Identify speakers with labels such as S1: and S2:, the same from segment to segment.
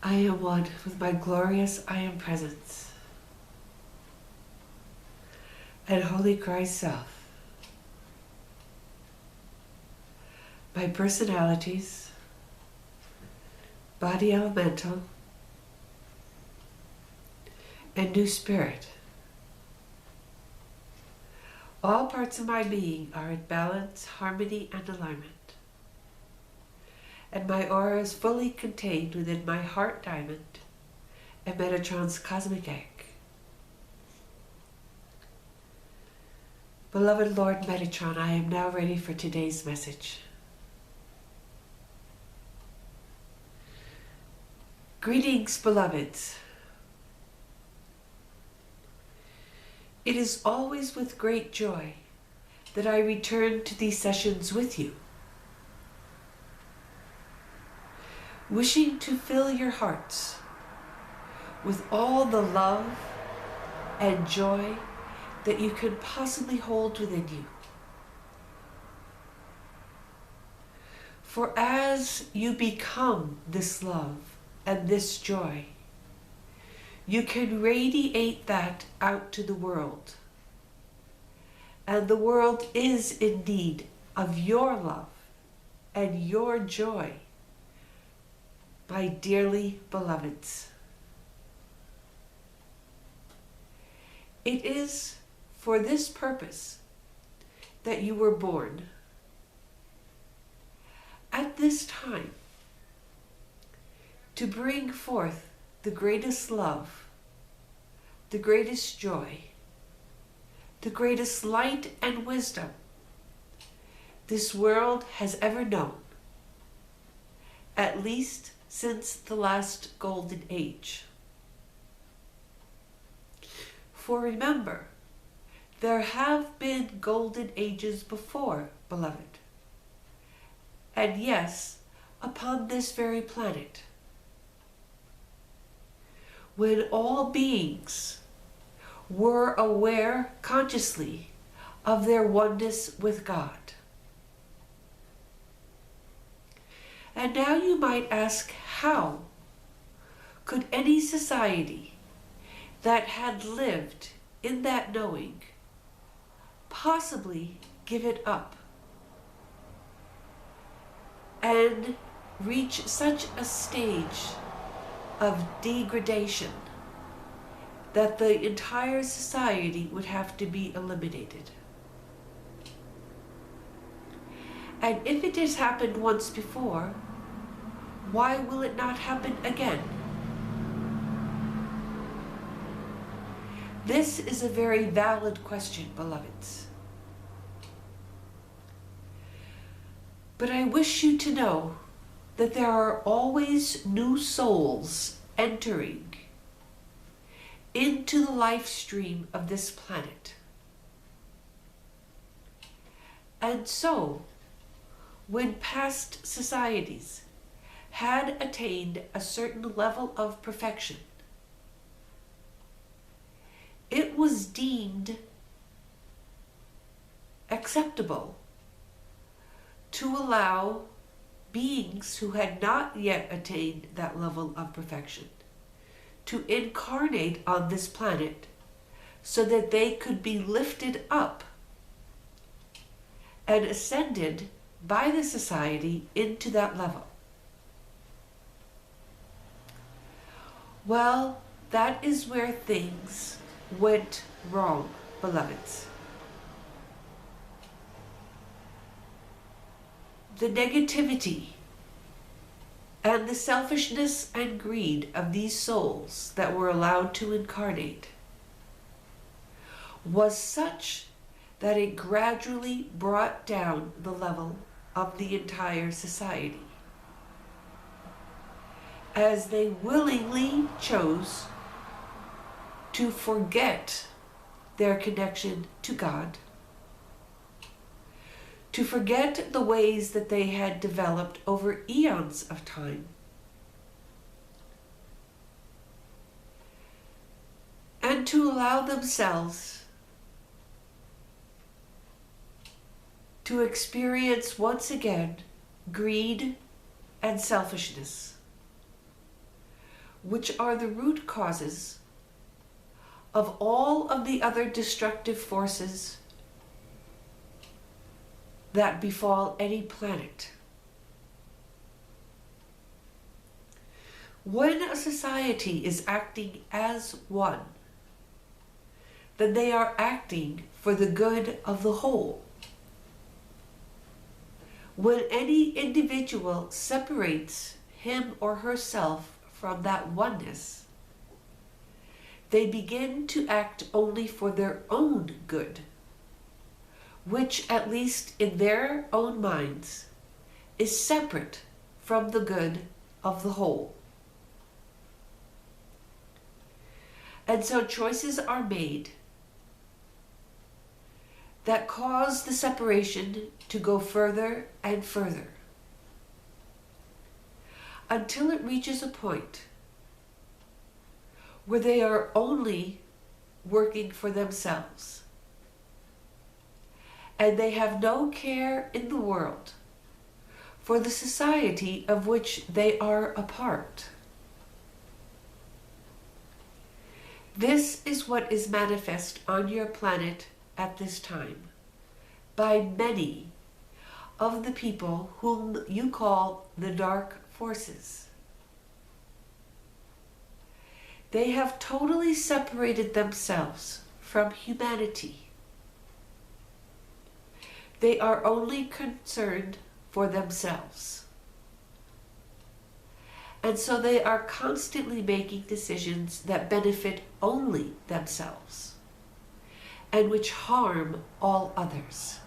S1: I am one with my glorious I am presence and Holy Christ Self. My personalities, body elemental, and new spirit. All parts of my being are in balance, harmony, and alignment. And my aura is fully contained within my heart diamond and Metatron's cosmic egg. Beloved Lord Metatron, I am now ready for today's message. Greetings, beloveds. It is always with great joy that I return to these sessions with you, wishing to fill your hearts with all the love and joy that you can possibly hold within you. For as you become this love and this joy, you can radiate that out to the world. And the world is indeed of your love and your joy, my dearly beloveds. It is for this purpose that you were born at this time, to bring forth the greatest love, the greatest joy, the greatest light and wisdom this world has ever known, at least since the last golden age. For remember, there have been golden ages before, beloved, and yes, upon this very planet, when all beings were aware consciously of their oneness with God. And now you might ask, how could any society that had lived in that knowing possibly give it up and reach such a stage of degradation that the entire society would have to be eliminated? And if it has happened once before, why will it not happen again? This is a very valid question, beloveds. But I wish you to know that there are always new souls entering into the life stream of this planet. And so, when past societies had attained a certain level of perfection, it was deemed acceptable to allow beings who had not yet attained that level of perfection to incarnate on this planet so that they could be lifted up and ascended by the society into that level. Well, that is where things went wrong, beloveds. The negativity and the selfishness and greed of these souls that were allowed to incarnate was such that it gradually brought down the level of the entire society, as they willingly chose to forget their connection to God, to forget the ways that they had developed over eons of time, and to allow themselves to experience once again greed and selfishness, which are the root causes of all of the other destructive forces that befall any planet. When a society is acting as one, then they are acting for the good of the whole. When any individual separates him or herself from that oneness, they begin to act only for their own good, which, at least in their own minds, is separate from the good of the whole. And so choices are made that cause the separation to go further and further, until it reaches a point where they are only working for themselves, and they have no care in the world for the society of which they are a part. This is what is manifest on your planet at this time by many of the people whom you call the dark forces. They have totally separated themselves from humanity. They are only concerned for themselves. And so they are constantly making decisions that benefit only themselves and which harm all others.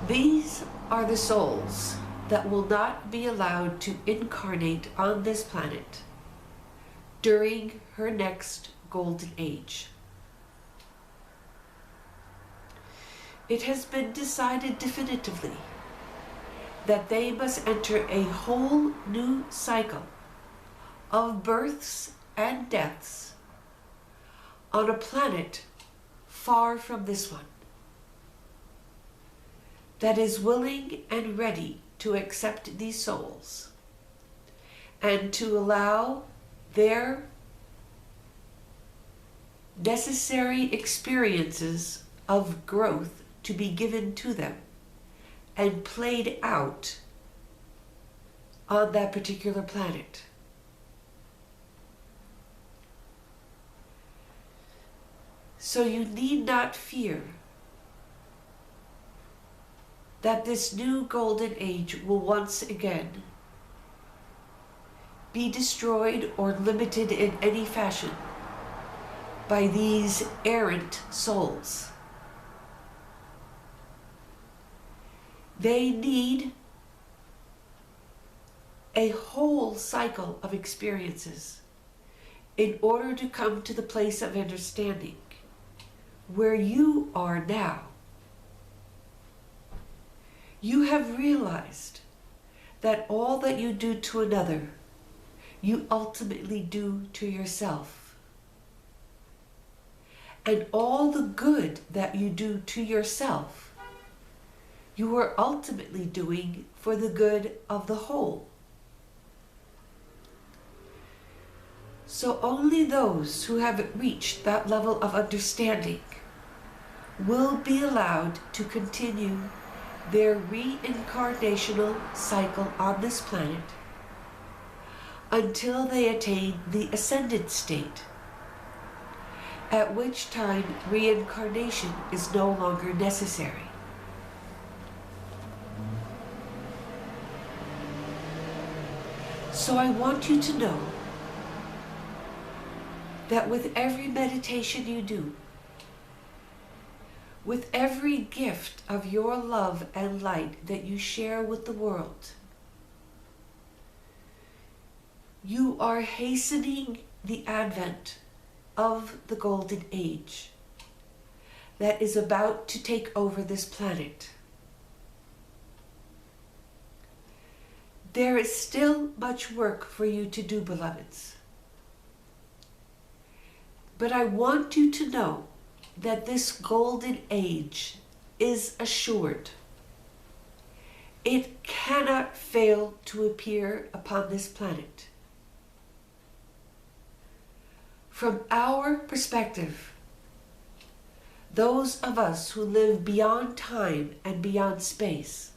S1: These are the souls that will not be allowed to incarnate on this planet during her next golden age. It has been decided definitively that they must enter a whole new cycle of births and deaths on a planet far from this one, that is willing and ready to accept these souls and to allow their necessary experiences of growth to be given to them and played out on that particular planet. So you need not fear that this new golden age will once again be destroyed or limited in any fashion by these errant souls. They need a whole cycle of experiences in order to come to the place of understanding where you are now. You have realized that all that you do to another, you ultimately do to yourself. And all the good that you do to yourself, you are ultimately doing for the good of the whole. So only those who have reached that level of understanding will be allowed to continue their reincarnational cycle on this planet until they attain the ascended state, at which time reincarnation is no longer necessary. So I want you to know that with every meditation you do, with every gift of your love and light that you share with the world, you are hastening the advent of the golden age that is about to take over this planet. There is still much work for you to do, beloveds. But I want you to know that this golden age is assured. It cannot fail to appear upon this planet. From our perspective, those of us who live beyond time and beyond space,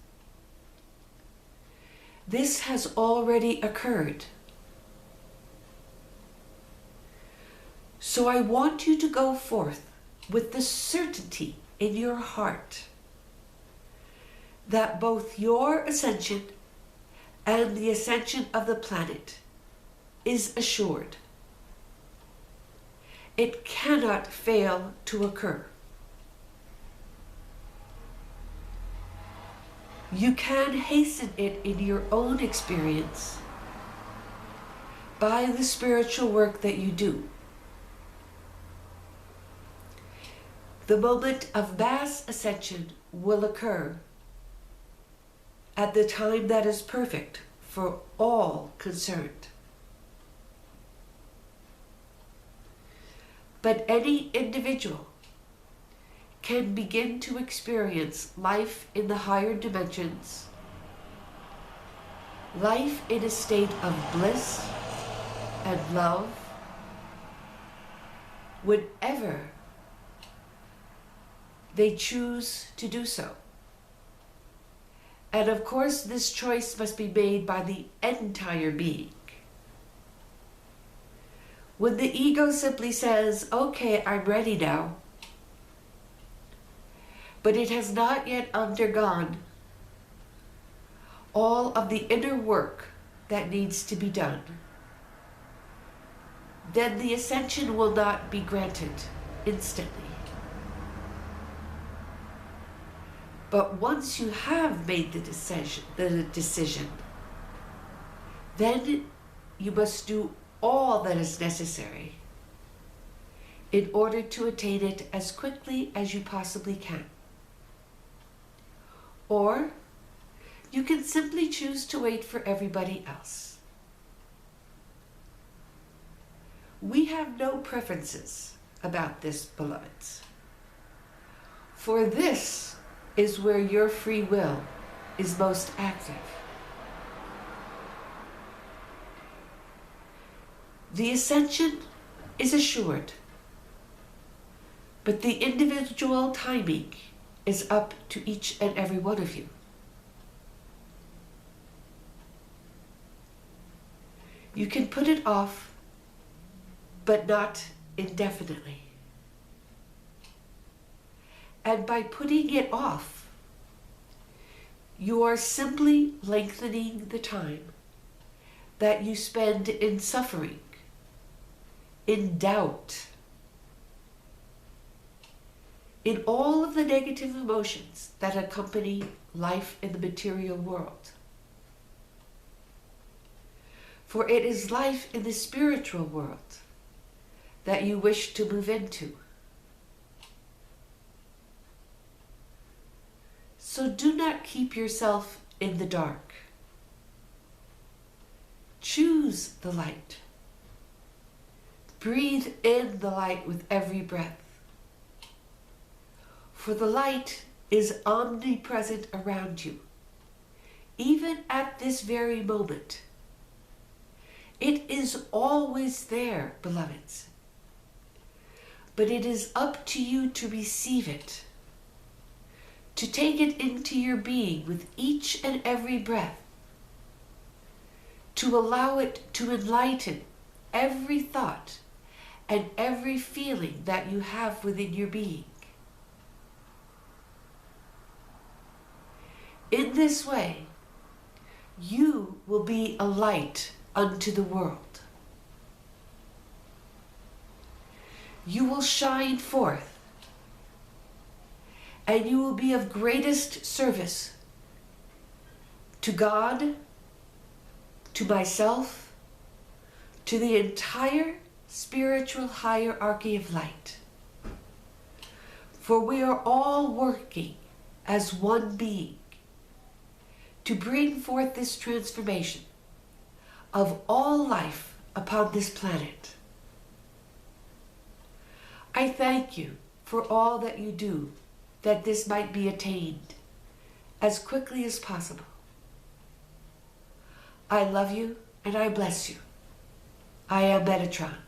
S1: this has already occurred. So I want you to go forth with the certainty in your heart that both your ascension and the ascension of the planet is assured. It cannot fail to occur. You can hasten it in your own experience by the spiritual work that you do. The moment of mass ascension will occur at the time that is perfect for all concerned. But any individual can begin to experience life in the higher dimensions, life in a state of bliss and love, whenever they choose to do so. And of course, this choice must be made by the entire being. When the ego simply says, okay, I'm ready now, but it has not yet undergone all of the inner work that needs to be done, then the ascension will not be granted instantly. But once you have made the decision, then you must do all that is necessary in order to attain it as quickly as you possibly can. Or you can simply choose to wait for everybody else. We have no preferences about this, beloveds. For this is where your free will is most active. The ascension is assured, but the individual timing is up to each and every one of you. You can put it off, but not indefinitely. And by putting it off, you are simply lengthening the time that you spend in suffering, in doubt, in all of the negative emotions that accompany life in the material world. For it is life in the spiritual world that you wish to move into. So do not keep yourself in the dark. Choose the light. Breathe in the light with every breath. For the light is omnipresent around you, even at this very moment. It is always there, beloveds. But it is up to you to receive it, to take it into your being with each and every breath, to allow it to enlighten every thought and every feeling that you have within your being. In this way, you will be a light unto the world. You will shine forth, and you will be of greatest service to God, to myself, to the entire spiritual hierarchy of light. For we are all working as one being to bring forth this transformation of all life upon this planet. I thank you for all that you do, that this might be attained as quickly as possible. I love you and I bless you. I am Metatron.